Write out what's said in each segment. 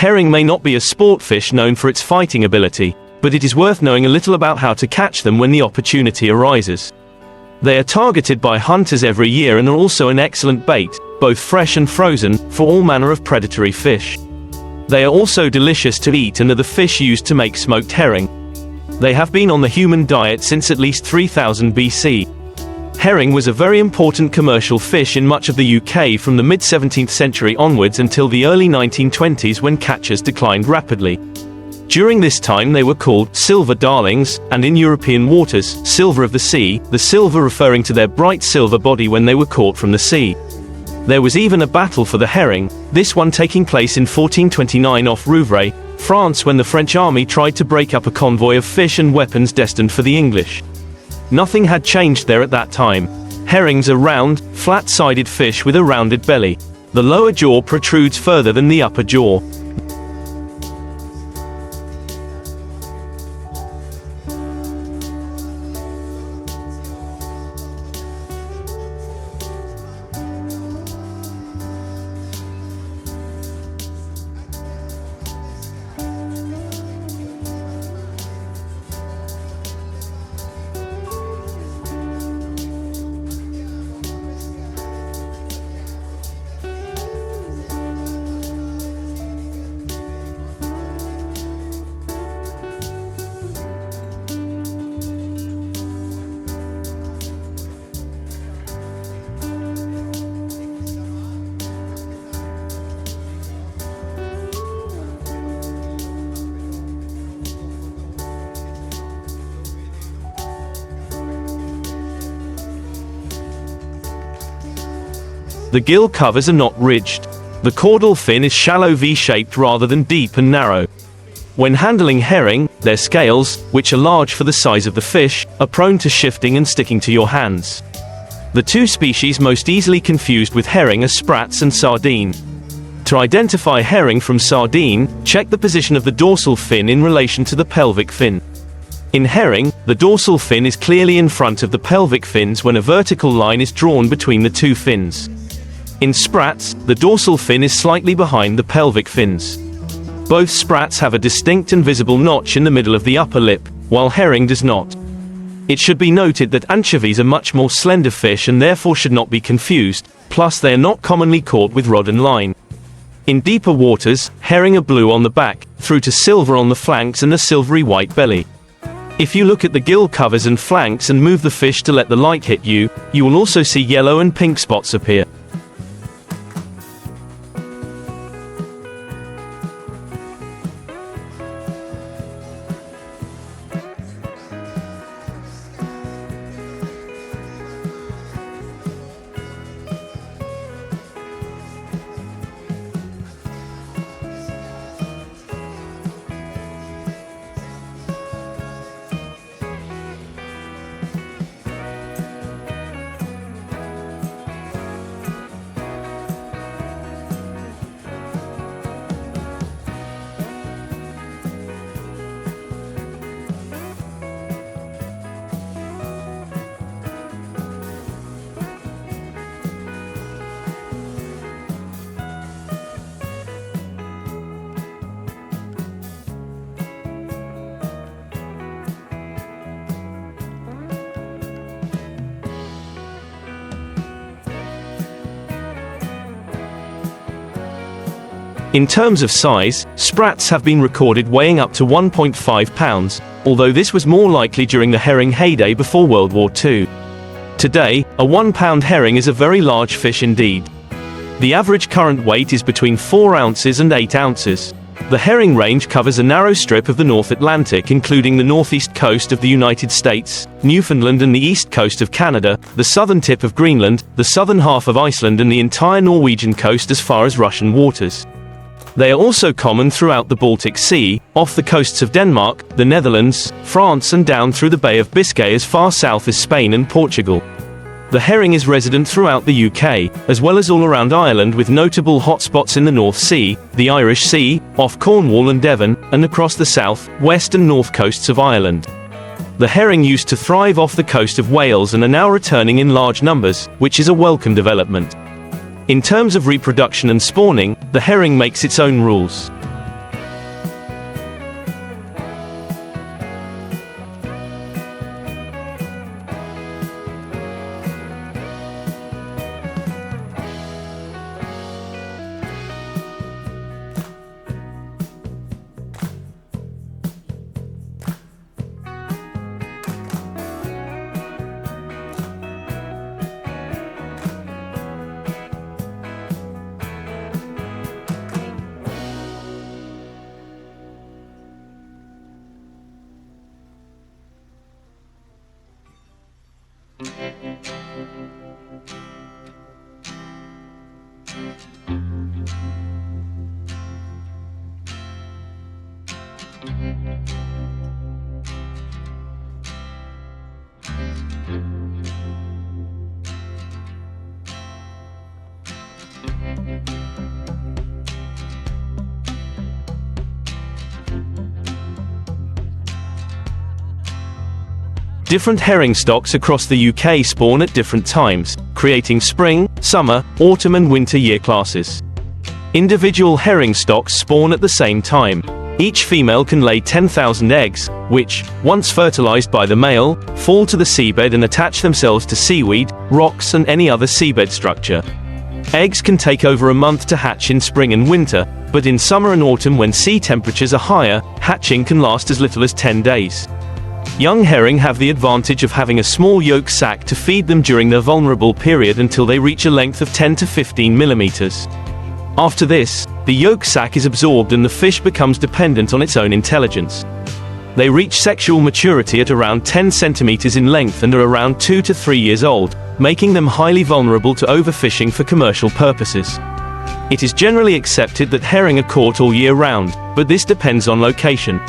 Herring may not be a sport fish known for its fighting ability, but it is worth knowing a little about how to catch them when the opportunity arises. They are targeted by hunters every year and are also an excellent bait, both fresh and frozen, for all manner of predatory fish. They are also delicious to eat and are the fish used to make smoked herring. They have been on the human diet since at least 3000 BC. Herring was a very important commercial fish in much of the UK from the mid-17th century onwards until the early 1920s, when catches declined rapidly. During this time they were called silver darlings, and in European waters, silver of the sea, the silver referring to their bright silver body when they were caught from the sea. There was even a battle for the herring, this one taking place in 1429 off Rouvray, France, when the French army tried to break up a convoy of fish and weapons destined for the English. Nothing had changed there at that time. Herrings are round, flat-sided fish with a rounded belly. The lower jaw protrudes further than the upper jaw. The gill covers are not ridged. The caudal fin is shallow V-shaped rather than deep and narrow. When handling herring, their scales, which are large for the size of the fish, are prone to shifting and sticking to your hands. The two species most easily confused with herring are sprats and sardine. To identify herring from sardine, check the position of the dorsal fin in relation to the pelvic fin. In herring, the dorsal fin is clearly in front of the pelvic fins when a vertical line is drawn between the two fins. In sprats, the dorsal fin is slightly behind the pelvic fins. Both sprats have a distinct and visible notch in the middle of the upper lip, while herring does not. It should be noted that anchovies are much more slender fish and therefore should not be confused, plus they are not commonly caught with rod and line. In deeper waters, herring are blue on the back, through to silver on the flanks and a silvery white belly. If you look at the gill covers and flanks and move the fish to let the light hit you, you will also see yellow and pink spots appear. In terms of size, sprats have been recorded weighing up to 1.5 pounds, although this was more likely during the herring heyday before World War II. Today, a 1-pound herring is a very large fish indeed. The average current weight is between 4 ounces and 8 ounces. The herring range covers a narrow strip of the North Atlantic, including the northeast coast of the United States, Newfoundland and the east coast of Canada, the southern tip of Greenland, the southern half of Iceland and the entire Norwegian coast as far as Russian waters. They are also common throughout the Baltic Sea, off the coasts of Denmark, the Netherlands, France and down through the Bay of Biscay as far south as Spain and Portugal. The herring is resident throughout the UK, as well as all around Ireland, with notable hotspots in the North Sea, the Irish Sea, off Cornwall and Devon, and across the south, west and north coasts of Ireland. The herring used to thrive off the coast of Wales and are now returning in large numbers, which is a welcome development. In terms of reproduction and spawning, the herring makes its own rules. Different herring stocks across the UK spawn at different times, creating spring, summer, autumn and winter year classes. Individual herring stocks spawn at the same time. Each female can lay 10,000 eggs, which, once fertilized by the male, fall to the seabed and attach themselves to seaweed, rocks and any other seabed structure. Eggs can take over a month to hatch in spring and winter, but in summer and autumn when sea temperatures are higher, hatching can last as little as 10 days. Young herring have the advantage of having a small yolk sac to feed them during their vulnerable period until they reach a length of 10 to 15 millimeters. After this, the yolk sac is absorbed and the fish becomes dependent on its own intelligence. They reach sexual maturity at around 10 centimeters in length and are around 2 to 3 years old, making them highly vulnerable to overfishing for commercial purposes. It is generally accepted that herring are caught all year round, but this depends on location.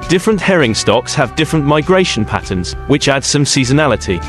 Different herring stocks have different migration patterns, which adds some seasonality.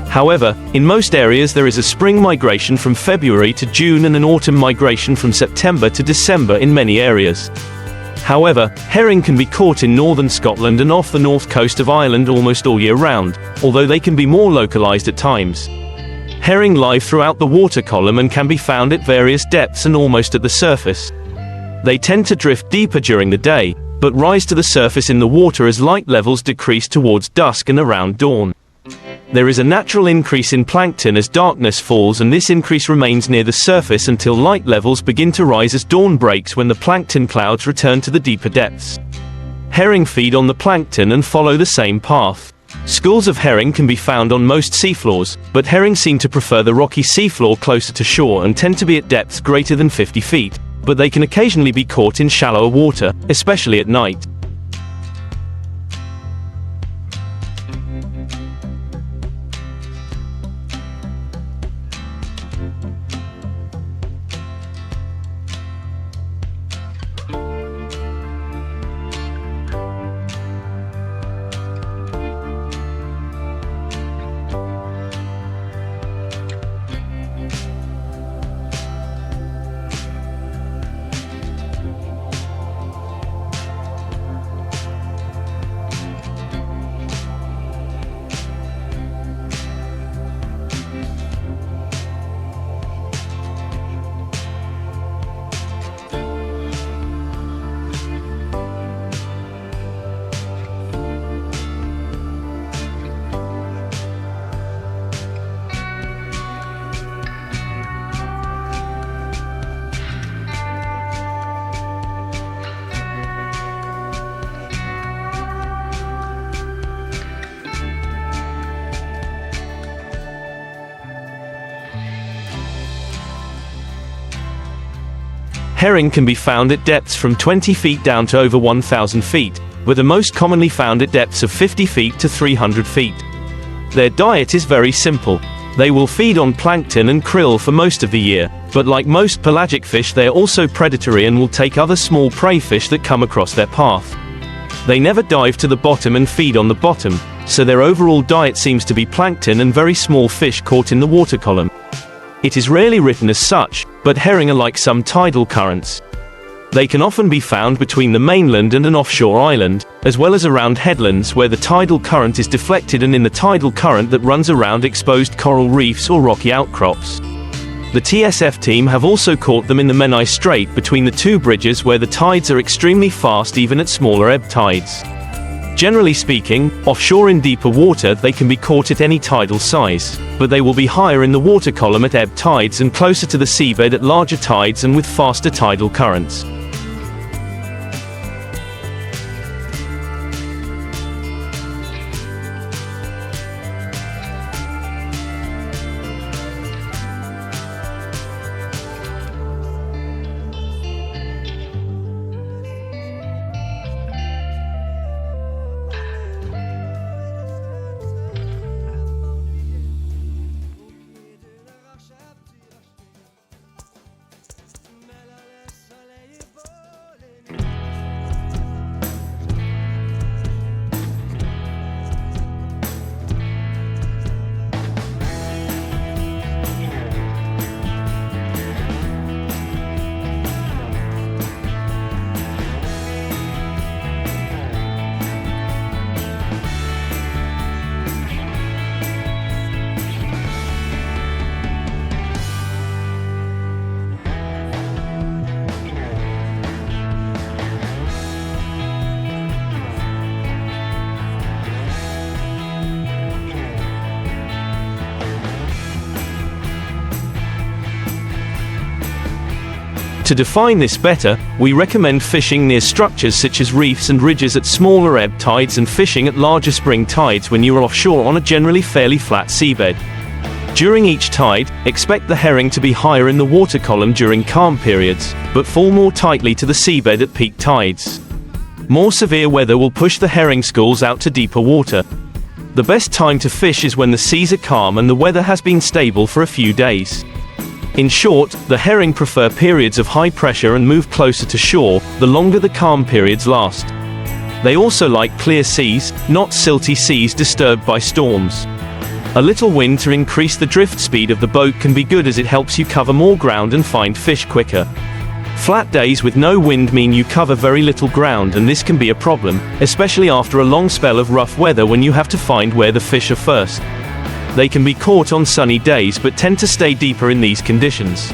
However, in most areas there is a spring migration from February to June and an autumn migration from September to December in many areas. However, herring can be caught in northern Scotland and off the north coast of Ireland almost all year round, although they can be more localized at times. Herring live throughout the water column and can be found at various depths and almost at the surface. They tend to drift deeper during the day, but rise to the surface in the water as light levels decrease towards dusk and around dawn. There is a natural increase in plankton as darkness falls, and this increase remains near the surface until light levels begin to rise as dawn breaks, when the plankton clouds return to the deeper depths. Herring feed on the plankton and follow the same path. Schools of herring can be found on most seafloors, but herring seem to prefer the rocky seafloor closer to shore and tend to be at depths greater than 50 feet, but they can occasionally be caught in shallower water, especially at night. Herring can be found at depths from 20 feet down to over 1,000 feet, but are most commonly found at depths of 50 feet to 300 feet. Their diet is very simple. They will feed on plankton and krill for most of the year, but like most pelagic fish they are also predatory and will take other small prey fish that come across their path. They never dive to the bottom and feed on the bottom, so their overall diet seems to be plankton and very small fish caught in the water column. It is rarely written as such, but herring are like some tidal currents. They can often be found between the mainland and an offshore island, as well as around headlands where the tidal current is deflected and in the tidal current that runs around exposed coral reefs or rocky outcrops. The TSF team have also caught them in the Menai Strait between the two bridges where the tides are extremely fast even at smaller ebb tides. Generally speaking, offshore in deeper water they can be caught at any tidal size, but they will be higher in the water column at ebb tides and closer to the seabed at larger tides and with faster tidal currents. To define this better, we recommend fishing near structures such as reefs and ridges at smaller ebb tides and fishing at larger spring tides when you are offshore on a generally fairly flat seabed. During each tide, expect the herring to be higher in the water column during calm periods, but fall more tightly to the seabed at peak tides. More severe weather will push the herring schools out to deeper water. The best time to fish is when the seas are calm and the weather has been stable for a few days. In short, the herring prefer periods of high pressure and move closer to shore, the longer the calm periods last. They also like clear seas, not silty seas disturbed by storms. A little wind to increase the drift speed of the boat can be good as it helps you cover more ground and find fish quicker. Flat days with no wind mean you cover very little ground, and this can be a problem, especially after a long spell of rough weather when you have to find where the fish are first. They can be caught on sunny days but tend to stay deeper in these conditions.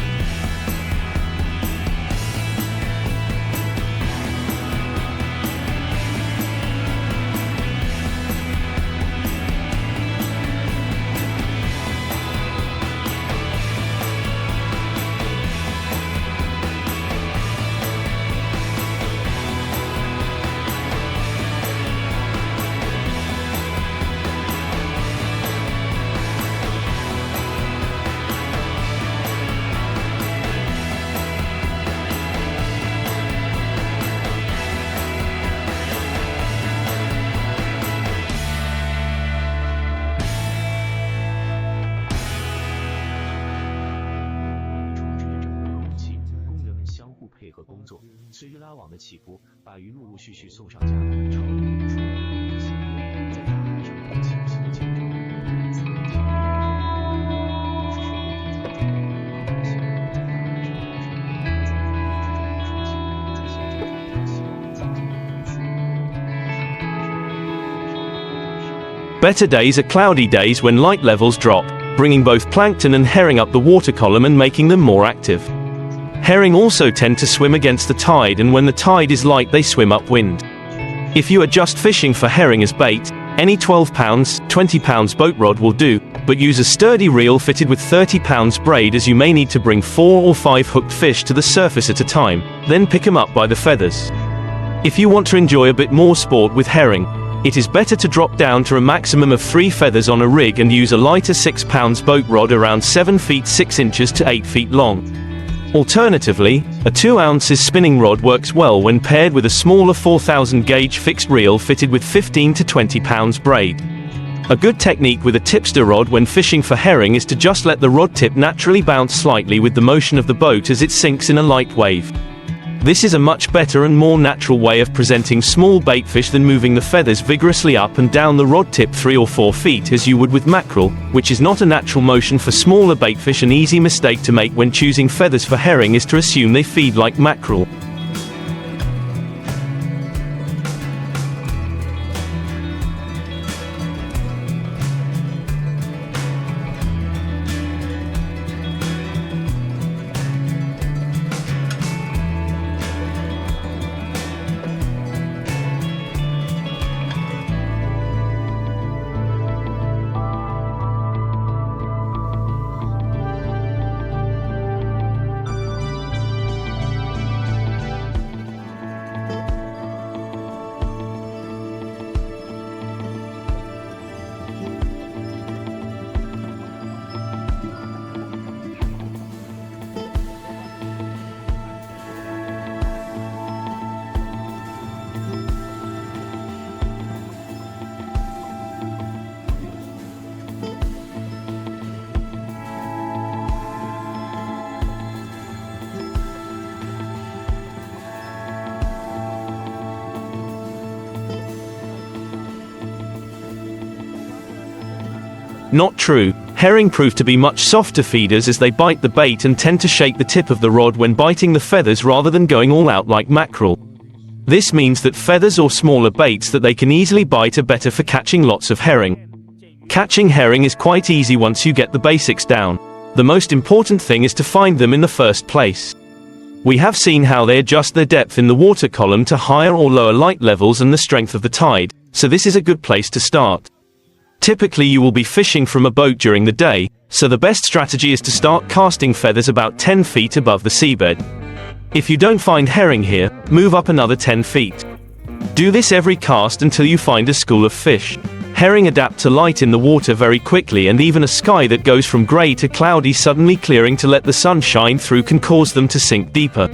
Better days are cloudy days when light levels drop, bringing both plankton and herring up the water column and making them more active. Herring also tend to swim against the tide, and when the tide is light they swim upwind. If you are just fishing for herring as bait, any 12 pounds, 20 pounds boat rod will do, but use a sturdy reel fitted with 30 pounds braid, as you may need to bring 4 or 5 hooked fish to the surface at a time, then pick them up by the feathers. If you want to enjoy a bit more sport with herring, it is better to drop down to a maximum of 3 feathers on a rig and use a lighter 6 pounds boat rod around 7 feet 6 inches to 8 feet long. Alternatively, a 2 ounces spinning rod works well when paired with a smaller 4000 gauge fixed reel fitted with 15 to 20 pounds braid. A good technique with a tipster rod when fishing for herring is to just let the rod tip naturally bounce slightly with the motion of the boat as it sinks in a light wave. This is a much better and more natural way of presenting small baitfish than moving the feathers vigorously up and down the rod tip 3 or 4 feet as you would with mackerel, which is not a natural motion for smaller baitfish. An easy mistake to make when choosing feathers for herring is to assume they feed like mackerel. Not true. Herring prove to be much softer feeders as they bite the bait and tend to shake the tip of the rod when biting the feathers rather than going all out like mackerel. This means that feathers or smaller baits that they can easily bite are better for catching lots of herring. Catching herring is quite easy once you get the basics down. The most important thing is to find them in the first place. We have seen how they adjust their depth in the water column to higher or lower light levels and the strength of the tide, so this is a good place to start. Typically you will be fishing from a boat during the day, so the best strategy is to start casting feathers about 10 feet above the seabed. If you don't find herring here, move up another 10 feet. Do this every cast until you find a school of fish. Herring adapt to light in the water very quickly, and even a sky that goes from grey to cloudy suddenly clearing to let the sun shine through can cause them to sink deeper.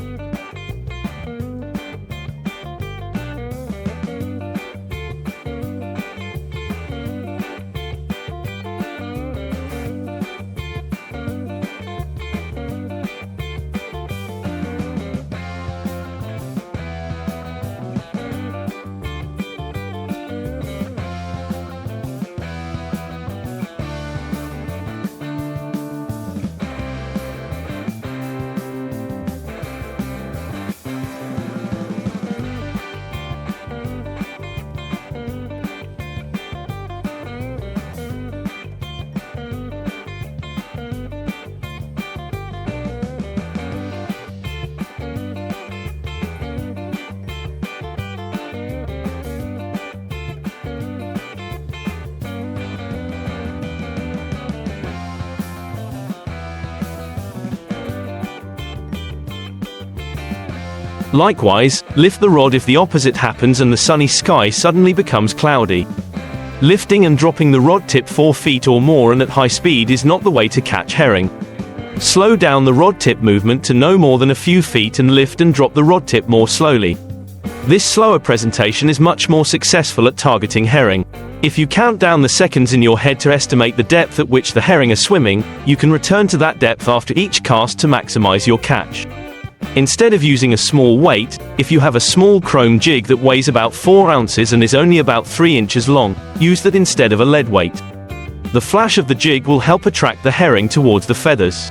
Likewise, lift the rod if the opposite happens and the sunny sky suddenly becomes cloudy. Lifting and dropping the rod tip 4 feet or more and at high speed is not the way to catch herring. Slow down the rod tip movement to no more than a few feet and lift and drop the rod tip more slowly. This slower presentation is much more successful at targeting herring. If you count down the seconds in your head to estimate the depth at which the herring are swimming, you can return to that depth after each cast to maximize your catch. Instead of using a small weight, if you have a small chrome jig that weighs about 4 ounces and is only about 3 inches long, use that instead of a lead weight. The flash of the jig will help attract the herring towards the feathers.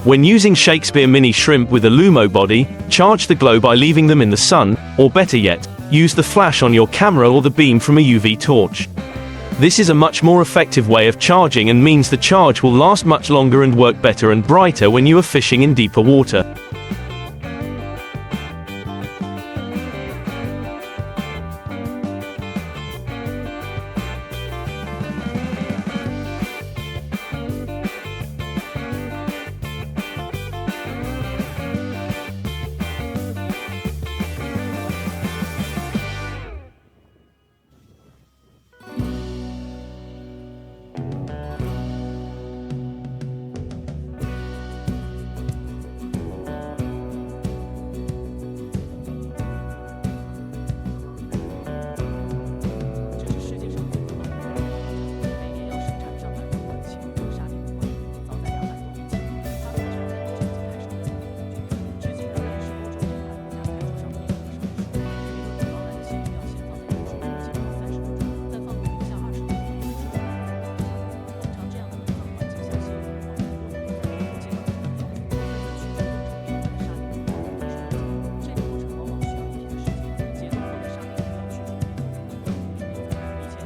When using Shakespeare mini shrimp with a Lumo body, charge the glow by leaving them in the sun, or better yet, use the flash on your camera or the beam from a UV torch. This is a much more effective way of charging and means the charge will last much longer and work better and brighter when you are fishing in deeper water.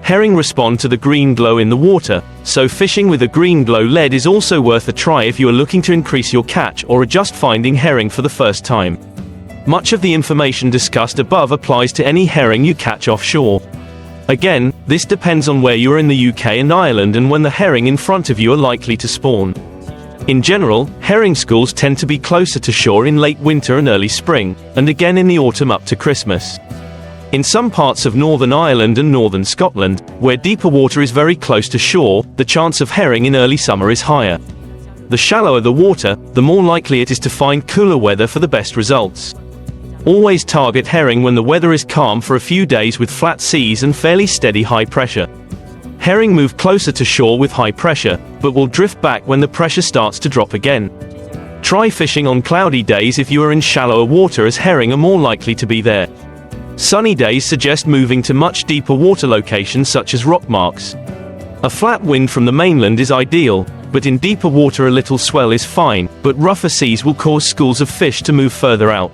Herring respond to the green glow in the water, so fishing with a green glow lead is also worth a try if you are looking to increase your catch or are just finding herring for the first time. Much of the information discussed above applies to any herring you catch offshore. Again, this depends on where you are in the UK and Ireland and when the herring in front of you are likely to spawn. In general, herring schools tend to be closer to shore in late winter and early spring, and again in the autumn up to Christmas. In some parts of Northern Ireland and northern Scotland, where deeper water is very close to shore, the chance of herring in early summer is higher. The shallower the water, the more likely it is to find cooler weather for the best results. Always target herring when the weather is calm for a few days with flat seas and fairly steady high pressure. Herring move closer to shore with high pressure, but will drift back when the pressure starts to drop again. Try fishing on cloudy days if you are in shallower water, as herring are more likely to be there. Sunny days suggest moving to much deeper water locations such as rock marks. A flat wind from the mainland is ideal, but in deeper water a little swell is fine, but rougher seas will cause schools of fish to move further out.